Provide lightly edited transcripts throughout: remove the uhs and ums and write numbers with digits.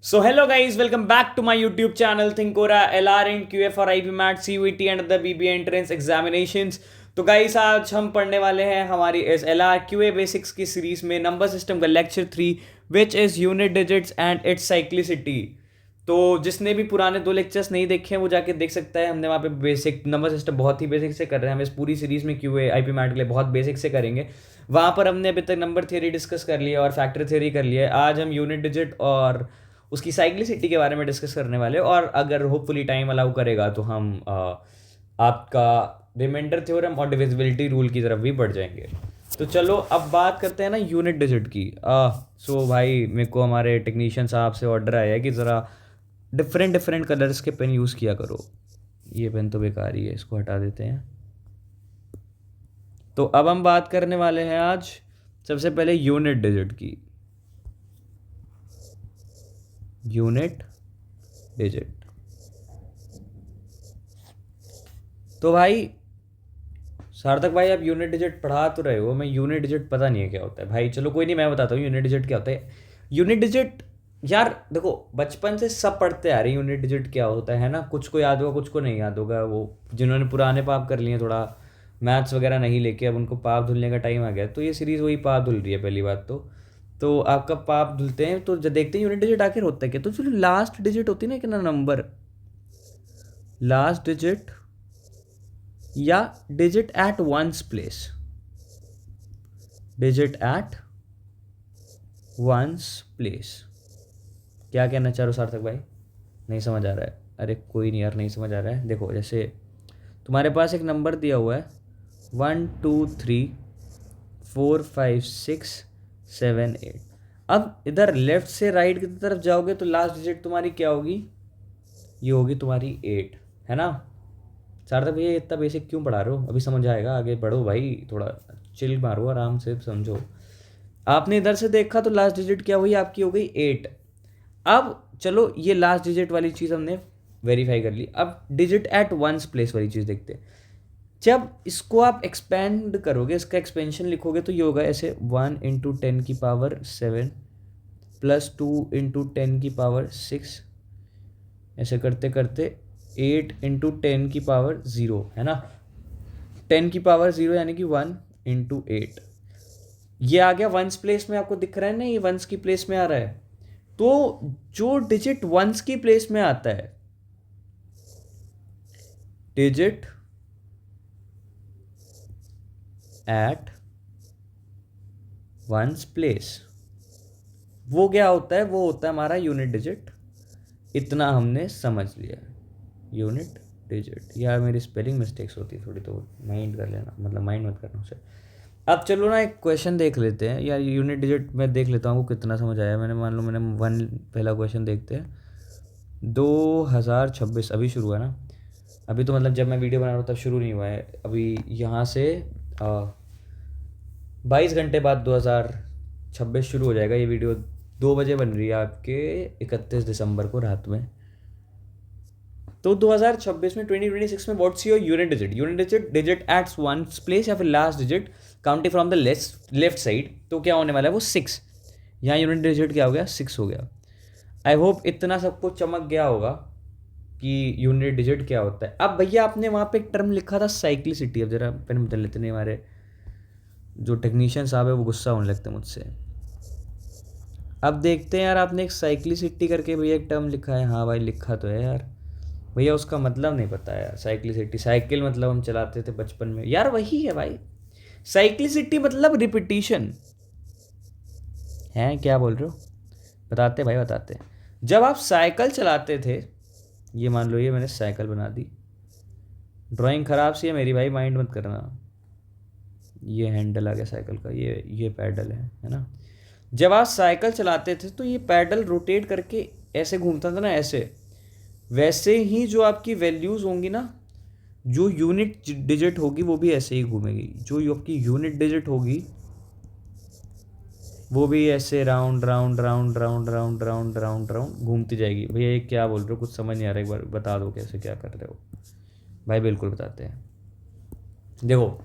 So hello guys, welcome back to my YouTube channel Thinkora LR and QA for IB Mat CUET and the BBA Entrance Examinations। तो guys आज हम पढ़ने वाले हैं हमारी इस LR QA बेसिक्स की सीरीज में नंबर सिस्टम का lecture 3 which is unit digits and it's cyclicity. तो जिसने भी पुराने 2 लेक्चर्स नहीं देखे हैं वो जाके देख सकता है। हमने वहाँ पे बेसिक नंबर सिस्टम बहुत ही बेसिक से कर रहे हैं। हम इस पूरी सीरीज में QA IP मैट के लिए बहुत बेसिक से करेंगे। वहाँ पर हमने अभी तक नंबर थ्योरी डिस्कस कर लिया और फैक्टर थ्योरी कर लिया है। आज हम यूनिट डिजिट और उसकी साइक्लिसिटी के बारे में डिस्कस करने वाले और अगर होपफुली टाइम अलाउ करेगा तो हम आपका रिमाइंडर थ्योरम और डिविजिबिलिटी रूल की तरफ भी बढ़ जाएंगे। तो चलो अब बात करते हैं ना यूनिट डिजिट की। सो भाई मेरे को हमारे टेक्नीशियन साहब से ऑर्डर आया है कि ज़रा डिफरेंट कलर्स के पेन यूज़ किया करो। ये पेन तो बेकार ही है, इसको हटा देते हैं। तो अब हम बात करने वाले हैं आज सबसे पहले यूनिट डिजिट की। यूनिट डिजिट तो भाई सार्थक भाई आप यूनिट डिजिट पढ़ा तो रहे हो, मैं यूनिट डिजिट पता नहीं है क्या होता है भाई। चलो कोई नहीं, मैं बताता हूँ यूनिट डिजिट क्या होता है। यूनिट डिजिट यार देखो बचपन से सब पढ़ते आ रहे हैं यूनिट डिजिट क्या होता है ना। कुछ को याद होगा, कुछ को नहीं याद होगा। वो जिन्होंने पुराने पाप कर लिए थोड़ा मैथ्स वगैरह नहीं लेके, अब उनको पाप धुलने का टाइम आ गया। तो ये सीरीज़ वही पाप धुल रही है पहली बात तो आपका पाप धुलते हैं तो जब देखते हैं यूनिट डिजिट आखिर होता है क्या। तो चलो लास्ट डिजिट होती है ना कि ना नंबर, लास्ट डिजिट या digit at one's place, digit at one's place. क्या कहना चाह रहे हो सार्थक भाई? नहीं समझ आ रहा है? अरे कोई नहीं यार, नहीं समझ आ रहा है। देखो जैसे तुम्हारे पास एक नंबर दिया हुआ है 1 2 3 4 5 6 7 8। अब इधर लेफ्ट से राइट की तरफ जाओगे तो लास्ट डिजिट तुम्हारी क्या होगी? ये होगी तुम्हारी 8, है ना। सार्थक भैया इतना बेसिक क्यों पढ़ा रहे हो? अभी समझ आएगा, आगे बढ़ो भाई, थोड़ा चिल मारो, आराम से समझो। आपने इधर से देखा तो लास्ट डिजिट क्या हुई? आपकी हो गई 8। अब चलो ये लास्ट डिजिट वाली चीज़ हमने वेरीफाई कर ली। अब डिजिट एट वंस प्लेस वाली चीज़ देखते हैं। जब इसको आप एक्सपेंड करोगे, इसका एक्सपेंशन लिखोगे तो ये होगा ऐसे 1 इंटू 10 की पावर 7 प्लस 2 इंटू 10 की पावर 6, ऐसे करते करते 8 इंटू 10 की पावर 0, है ना। 10 की पावर 0 यानी कि 1 इंटू 8। ये आ गया वंस प्लेस में, आपको दिख रहा है ना, ये वंस की प्लेस में आ रहा है। तो जो डिजिट वंस की प्लेस में आता है, डिजिट एट वंस प्लेस, वो क्या होता है? वो होता है हमारा यूनिट डिजिट। इतना हमने समझ लिया। Unit digit. यार मेरी स्पेलिंग मिस्टेक्स होती है थोड़ी, तो माइंड कर लेना, मतलब माइंड मत करना उसे। अब चलो ना एक क्वेश्चन देख लेते हैं यार। यूनिट डिजिट मैं देख लेता हूँ कितना समझ आया मैंने। मान लो मैंने पहला क्वेश्चन देखते हैं। 2026 अभी शुरू हुआ ना। अभी तो मतलब जब मैं वीडियो बना रहा हूँ तब शुरू नहीं हुआ है। अभी यहाँ से 22 घंटे बाद 2026 शुरू हो जाएगा। ये वीडियो 2 बजे बन रही है आपके 31 दिसंबर को रात में। तो 2026 में 2026 में what's your unit digit? Unit digit digit it's ones place या फिर last digit counting from the left side. तो क्या होने वाला है? वो 6। यहाँ यूनिट डिजिट क्या हो गया? 6 हो गया। आई होप इतना सबको चमक गया होगा कि यूनिट डिजिट क्या होता है। अब भैया आपने वहाँ पे एक टर्म लिखा था साइक्लिसिटी। अब जरा पेन बदल लेते नहीं, हमारे जो टेक्नीशियन साहब है वो गुस्सा होने लगते मुझसे। अब देखते हैं यार, आपने एक साइक्लिसिटी करके भैया एक टर्म लिखा है। हाँ भाई लिखा तो है यार, भैया उसका मतलब नहीं पता है यार। साइक्लिसिटी, साइकिल मतलब हम चलाते थे बचपन में यार, वही है भाई। साइक्लिसिटी मतलब रिपीटिशन है। क्या बोल रहे हो? बताते भाई बताते। जब आप साइकिल चलाते थे, ये मान लो ये मैंने साइकिल बना दी। ड्राइंग ख़राब सी है मेरी भाई, माइंड मत करना। ये हैंडल आ गया साइकिल का, ये पैडल है ना। जब आप साइकिल चलाते थे तो ये पैडल रोटेट करके ऐसे घूमता था ना, ऐसे। वैसे ही जो आपकी वैल्यूज़ होंगी ना, जो यूनिट डिजिट होगी वो भी ऐसे ही घूमेगी। जो आपकी यूनिट डिजिट होगी वो भी ऐसे round round round round round round round round घूमती जाएगी। भैया ये क्या बोल रहे हो? कुछ समझ नहीं आ रहा, एक बार बता दो कैसे क्या कर रहे हो भाई। बिल्कुल बताते हैं। देखो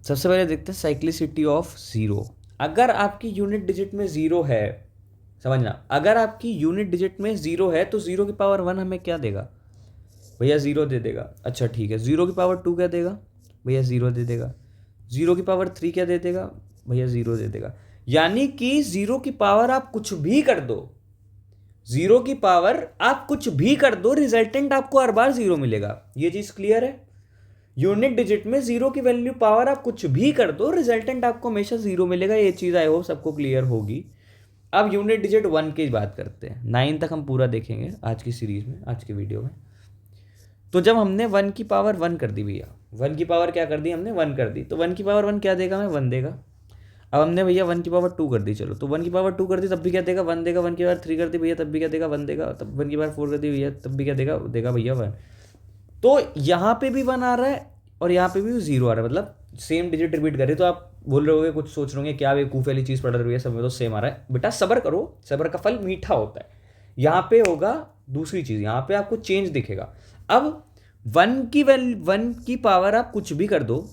सबसे पहले देखते हैं साइक्लिसिटी ऑफ ज़ीरो। अगर आपकी यूनिट डिजिट में ज़ीरो है, समझना, अगर आपकी यूनिट डिजिट में 0 है तो 0 की पावर 1 हमें क्या देगा भैया, 0 दे देगा। अच्छा ठीक है, 0 की पावर 2 क्या देगा भैया, 0 दे देगा। 0 की पावर 3 क्या दे देगा भैया, 0 दे देगा। यानी कि 0 की पावर आप कुछ भी कर दो, 0 की पावर आप कुछ भी कर दो, रिजल्टेंट आपको हर बार 0 मिलेगा। ये चीज क्लियर है? यूनिट डिजिट में 0 की वैल्यू पावर आप कुछ भी कर दो, रिजल्टेंट आपको हमेशा 0 मिलेगा। ये चीज आई होप सबको क्लियर होगी। अब यूनिट डिजिट 1 की बात करते हैं, 9 तक हम पूरा देखेंगे आज की सीरीज में, आज की वीडियो में। तो जब हमने 1 की पावर 1 कर दी भैया, 1 की पावर क्या कर दी हमने, 1 कर दी, तो 1 की पावर 1 क्या देगा हमें, 1 देगा। अब हमने भैया 1 की पावर 2 कर दी, चलो तो 1 की पावर 2 कर दी तब भी क्या देगा, 1 देगा। 1 की पावर 3 कर दी भैया तब भी क्या देगा, 1 देगा। तब 1 की पावर 4 कर दी भैया तब भी क्या देगा, देगा भैया 1। तो यहाँ पे भी 1 आ रहा है और यहाँ पे भी 0 आ रहा है, मतलब सेम डिजिट रिपीट कर रही है। तो आप बोल रहे होगे, कुछ सोच रहे होंगे क्या बेवकूफ़ वाली चीज़ पढ़ रही है, सब में तो सेम आ रहा है। बेटा सब्र करो, सब्र का फल मीठा होता है। यहाँ पे होगा दूसरी चीज़, यहाँ पे आपको चेंज दिखेगा। अब 1 की पावर आप कुछ भी कर दो,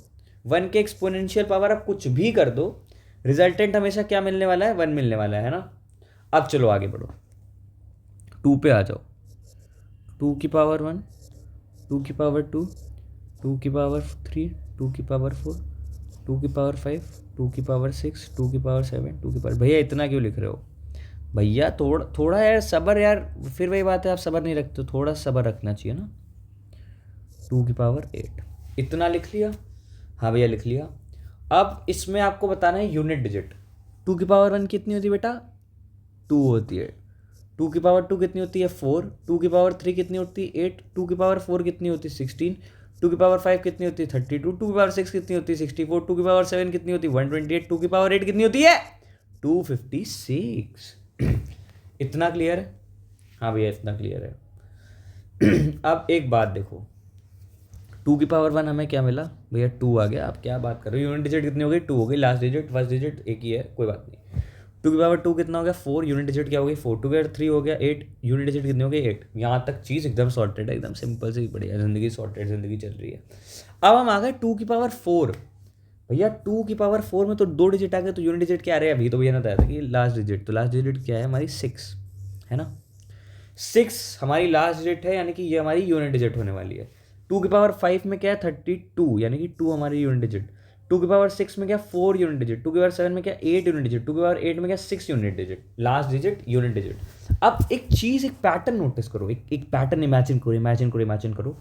1 के एक्सपोनेंशियल पावर आप कुछ भी कर दो, रिजल्टेंट हमेशा क्या मिलने वाला है, 1 मिलने वाला है ना। अब चलो आगे बढ़ो, 2 पे आ जाओ। 2 की पावर 1, 2 की पावर 2, 2 की पावर 3, 2 की पावर 4, 2 की पावर 5, 2 की पावर 6, 2 की पावर 7, 2 की पावर, भैया इतना क्यों लिख रहे हो भैया, थोड़ा यार सब्र यार, फिर वही बात है, आप सब्र नहीं रखते, थोड़ा सब्र रखना चाहिए ना। 2 की पावर 8, इतना लिख लिया, हाँ भैया लिख लिया। अब इसमें आपको बताना है यूनिट डिजिट। 2 की पावर 1 कितनी होती है बेटा, 2 होती है। 2 की पावर 2 कितनी होती है, 4। 2 की पावर 3 कितनी होती है, 8। 2 की पावर 4 कितनी होती है, 16। 2 की पावर 5 कितनी होती है, 32। 2 की पावर 6 कितनी होती है, 64। 2 की पावर 7 कितनी होती है, 128। 2 की पावर 8 कितनी होती है, 256। इतना क्लियर है? हाँ भैया इतना क्लियर है। अब एक बात देखो, 2 की पावर 1 हमें क्या मिला भैया, 2 आ गया। आप क्या बात कर रहे हो, यूनिट डिजिट कितनी हो गई, 2 हो गई। लास्ट डिजिट फर्स्ट डिजिट एक ही है, कोई बात नहीं। 2 की पावर 2 कितना हो गया, 4। यूनिट डिजिट क्या हो गई, 4। 2 की पावर 3 हो गया 8। यूनिट डिजिट कितनी हो गई, 8। यहाँ तक चीज़ एकदम सॉर्टेड है, एकदम सिंपल से बढ़िया, जिंदगी सॉर्टेड जिंदगी चल रही है। अब हम आ गए 2 की पावर 4। भैया 2 की पावर 4 में तो 2 डिजिट आ गए, तो यूनिट डिजिट क्या आ रहा है, अभी तो भैया ने बताया था कि लास्ट डिजिट, तो लास्ट डिजिट क्या है हमारी, 6 है ना। 6 हमारी लास्ट डिजिट है, यानी कि ये हमारी यूनिट डिजिट होने वाली है। 2 की पावर 5 में क्या है, 32, यानी कि 2 हमारी यूनिट डिजिट। 2 की पावर 6 में क्या, 4 यूनिट डिजिट। 2 की पावर 7 में क्या, 8 यूनिट डिजिट। 2 की पावर 8 में क्या, 6 unit digit. Last digit unit digit. अब एक चीज़, एक पैटर्न नोटिस करो, एक पैटर्न इमेजिन करो।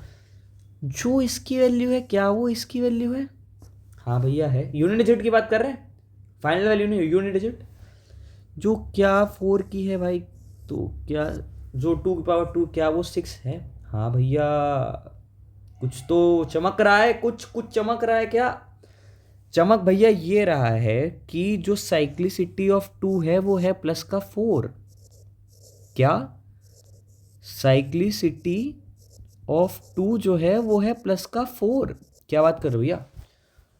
जो इसकी वैल्यू है क्या वो इसकी वैल्यू है, हाँ भैया है। यूनिट डिजिट की बात कर रहे हैं, फाइनल वैल्यू नहीं, यूनिट डिजिट। जो क्या 4 की है भाई, तो क्या जो 2 की पावर 2 क्या वो 6 है, हाँ भैया। कुछ तो चमक रहा है, कुछ चमक रहा है क्या, चमक भैया ये रहा है कि जो साइक्लिसिटी ऑफ 2 है वो है प्लस का 4। क्या साइक्लिसिटी ऑफ 2 जो है वो है प्लस का 4। क्या बात कर रहे हो भैया,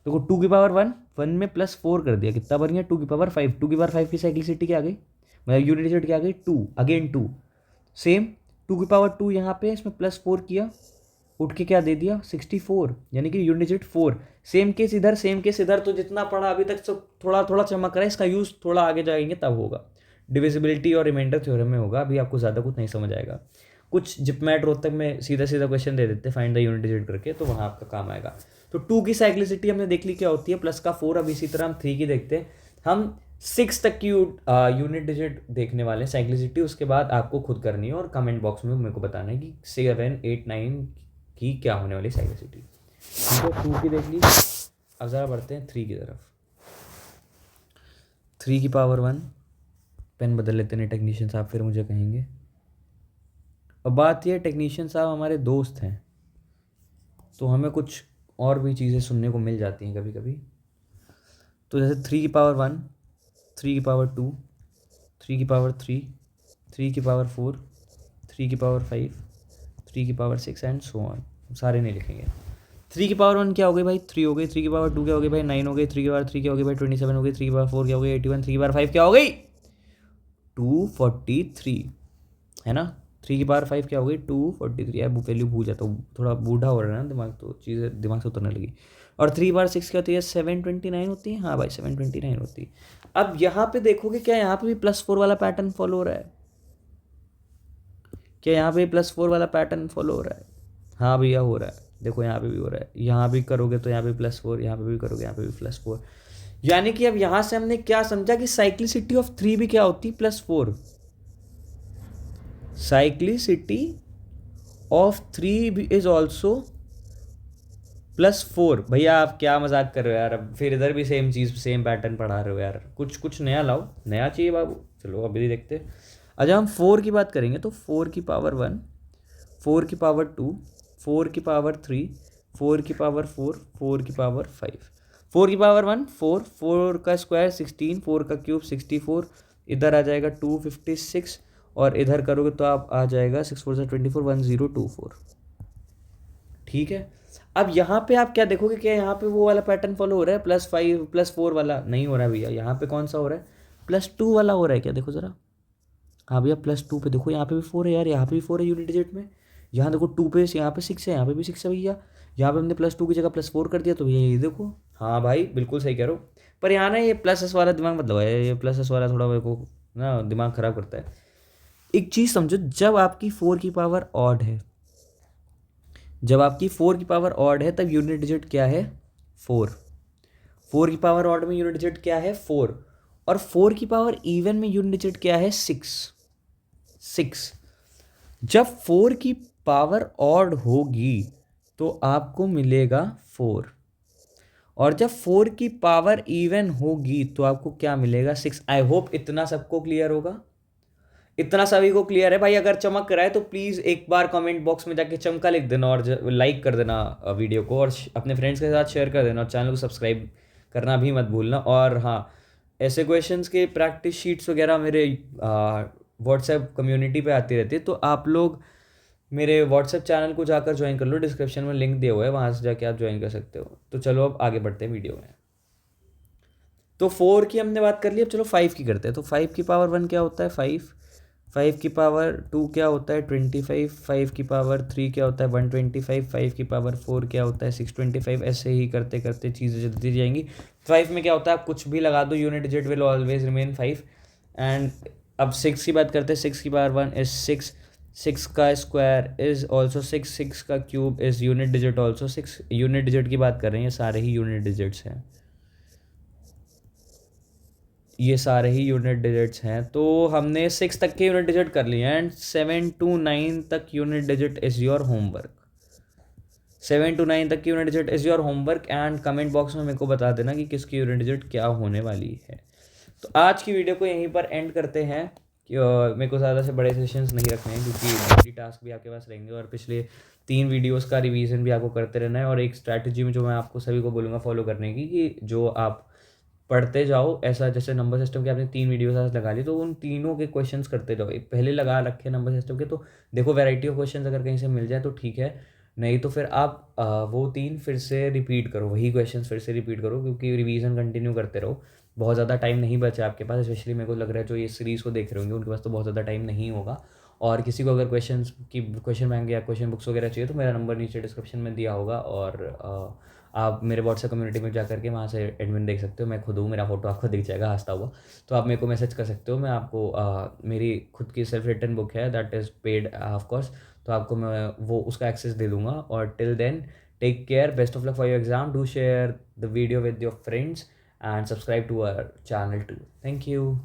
देखो 2 की पावर 1 में प्लस 4 कर दिया, कितना बन गया, 2 की पावर 5। 2 की पावर 5 की साइक्लिसिटी क्या आ गई, मतलब यूनिट डिजिट क्या आ गई, 2, अगेन 2। सेम 2 की पावर 2 यहाँ पे, इसमें प्लस 4 किया, उठ के क्या दे दिया, 64, यानी कि यूनिट डिजिट 4। सेम केस इधर, सेम केस इधर। तो जितना पढ़ा अभी तक सब थोड़ा थोड़ा चमक रहा है, इसका यूज़ थोड़ा आगे जाएंगे तब होगा, डिविजिबिलिटी और रिमाइंडर थ्योरम में होगा। अभी आपको ज़्यादा कुछ नहीं समझ आएगा। कुछ जिपमैट रोहतक में सीधा सीधा क्वेश्चन दे देते, फाइंड द यूनिट डिजिट करके, तो वहाँ आपका काम आएगा। तो 2 की साइक्लिसिटी हमने देख ली क्या होती है, प्लस का 4। अब इसी तरह हम 3 की देखते हैं। हम 6 तक की यूनिट डिजिट देखने वाले हैं साइक्लिसिटी, उसके बाद आपको खुद करनी है और कमेंट बॉक्स में मेरे को बताना है कि 7, 8, 9 की क्या होने वाली साइक्लिसिटी। ठीक है, 2 की देख ली। अब ज़रा बढ़ते हैं 3 की तरफ। 3 की पावर 1, पेन बदल लेते हैं टेक्नीशियन साहब, फिर मुझे कहेंगे। और बात यह, टेक्नीशियन साहब हमारे दोस्त हैं, तो हमें कुछ और भी चीज़ें सुनने को मिल जाती हैं कभी कभी। तो जैसे 3 की पावर 1, 3 की पावर 2, 3 की पावर 3, 3 की पावर 4, 3 की पावर 5, 3 की पावर 6 एंड सो ऑन। सारे नहीं लिखेंगे। 3 की पावर 1 क्या हो गई भाई, 3 हो गई। 3 की पावर 2 क्या हो गई भाई, 9 हो गई। 3 की पावर 3 क्या हो गई भाई, 27 हो गई। 3 की पावर 4 क्या हो गई, 81। 3 की पावर 5 क्या हो गई, 243, है ना। 3 की पावर 5 क्या हो गई 243। यार वैल्यू भूल जाता हूँ, थोड़ा बूढ़ा हो रहा है ना दिमाग, तो चीज़ें दिमाग से उतरने लगी। और 3 बार 6 क्या होती है 729 होती है। हाँ भाई 729 होती है। अब यहाँ पे देखोगे क्या यहाँ पे भी +4 वाला पैटर्न फॉलो हो रहा है? क्या यहाँ पे +4 वाला पैटर्न फॉलो हो रहा है? हाँ भैया हो रहा है, देखो यहाँ पे भी हो रहा है। यहाँ भी करोगे तो यहाँ पे +4, यहाँ पे भी करोगे यहाँ पे भी +4। यानी कि अब यहाँ से हमने क्या समझा कि साइक्लिसिटी ऑफ 3 भी क्या होती है +4। Cyclicity of 3 is also +4। भैया आप क्या मजाक कर रहे हो यार, अब फिर इधर भी सेम चीज़ सेम पैटर्न पढ़ा रहे हो यार, कुछ कुछ नया लाओ, नया चाहिए बाबू। चलो अभी देखते। अच्छा हम 4 की बात करेंगे तो 4 की पावर 1, 4 की पावर 2, 4 की पावर 3, 4 की पावर 4, 4 की पावर 5। 4 की पावर 1 4, 4 का स्क्वायर 16, 4 का क्यूब 64, इधर आ जाएगा 256, और इधर करोगे तो आप आ जाएगा 6 4 से 24, 1024। ठीक है। अब यहाँ पे आप क्या देखोगे कि यहाँ पे वो वाला पैटर्न फॉलो हो रहा है +5 +4 वाला नहीं हो रहा है भैया। यहाँ पे कौन सा हो रहा है +2 वाला हो रहा है क्या, देखो ज़रा। हाँ भैया +2 पे देखो, यहाँ पे भी 4 है यार, यहाँ पे भी 4 है यूनिट डिजिट में। यहाँ देखो 2 पे, यहाँ पे 6 है, यहाँ पे भी 6 है भैया। यहाँ पे हमने +2 की जगह +4 कर दिया, तो भैया ये देखो। हाँ भाई बिल्कुल सही कह रहे हो। पर यहाँ ना ये +s वाला दिमाग मतलब है, ये +s वाला थोड़ा मेरे को ना दिमाग ख़राब करता है। एक चीज़ समझो, जब आपकी 4 की पावर ऑड है, जब आपकी 4 की पावर ऑड है तब यूनिट डिजिट क्या है 4। 4 की पावर ऑड में यूनिट डिजिट क्या है 4। और 4 की पावर इवन में यूनिट डिजिट क्या है 6। जब 4 की पावर ऑड होगी तो आपको मिलेगा 4, और जब 4 की पावर इवन होगी तो आपको क्या मिलेगा 6। आई होप इतना सबको क्लियर होगा, इतना सभी को क्लियर है भाई। अगर चमक रहा है तो प्लीज़ एक बार कमेंट बॉक्स में जाके चमका लिख देना, और लाइक कर देना वीडियो को, और अपने फ्रेंड्स के साथ शेयर कर देना, और चैनल को सब्सक्राइब करना भी मत भूलना। और हाँ, ऐसे क्वेश्चंस के प्रैक्टिस शीट्स वगैरह मेरे व्हाट्सएप कम्युनिटी पे आती रहती है, तो आप लोग मेरे व्हाट्सएप चैनल को जाकर ज्वाइन कर लो, डिस्क्रिप्शन में लिंक दिया हुआ है, वहाँ से जाके आप ज्वाइन कर सकते हो। तो चलो अब आगे बढ़ते हैं वीडियो में। तो 4 की हमने बात कर ली, अब चलो 5 की करते हैं। तो 5 की पावर 1 क्या होता है 5, 5 की पावर 2 क्या होता है 25, 5 की पावर 3 क्या होता है 125, 5 की पावर 4 क्या होता है 625। ऐसे ही करते करते चीज़ें चलती जाएंगी। 5 में क्या होता है, आप कुछ भी लगा दो, unit digit will always remain 5। And अब 6 की बात करते हैं। 6 की पावर 1 इज 6, 6 का स्क्वायर इज ऑल्सो 6, 6 का cube is unit digit also 6। Unit digit की बात कर रहे हैं, ये सारे ही यूनिट डिजिट्स हैं, ये सारे ही यूनिट डिजिट्स हैं। तो हमने 6 तक के यूनिट डिजिट कर लिए, एंड 7 to 9 तक unit digit is your homework. 7 to 9 तक की unit digit is your homework, and comment box में मेरे को बता देना कि किसकी यूनिट डिजिट क्या होने वाली है। तो आज की वीडियो को यहीं पर एंड करते हैं, कि मेरे को ज़्यादा से बड़े सेशंस नहीं रखने हैं, क्योंकि डेली टास्क भी आपके पास रहेंगे, और पिछले 3 वीडियोस का रिवीजन भी आपको करते रहना है। और एक स्ट्रैटेजी में जो मैं आपको सभी को बोलूँगा फॉलो करने की, कि जो आप पढ़ते जाओ, ऐसा जैसे नंबर सिस्टम के आपने 3 वीडियोस आज लगा ली, तो उन तीनों के क्वेश्चंस करते जाओ। एक पहले लगा रखे नंबर सिस्टम के, तो देखो वैरायटी ऑफ क्वेश्चंस अगर कहीं से मिल जाए तो ठीक है, नहीं तो फिर आप वो 3 फिर से रिपीट करो, वही क्वेश्चंस फिर से रिपीट करो, क्योंकि रिवीजन कंटिन्यू करते रहो। बहुत ज़्यादा टाइम नहीं बचा आपके पास, स्पेशली मेरे को लग रहा है जो ये सीरीज़ को देख रहे होंगे उनके पास तो बहुत ज़्यादा टाइम नहीं होगा। और किसी को अगर क्वेश्चन बैंक या क्वेश्चन बुक्स वगैरह चाहिए तो मेरा नंबर नीचे डिस्क्रिप्शन में दिया होगा, और आप मेरे व्हाट्सएप कम्युनिटी में जा करके वहाँ से एडमिन देख सकते हो। मैं खुद हूँ, मेरा फोटो आपको दिख जाएगा हंसता हुआ, तो आप मेरे को मैसेज कर सकते हो। मैं आपको मेरी खुद की सेल्फ रिटन बुक है, that is paid of course, तो आपको मैं वो उसका एक्सेस दे दूँगा। और till then take care, best of luck for your exam, do share the video with your friends, and subscribe to our channel too. Thank you.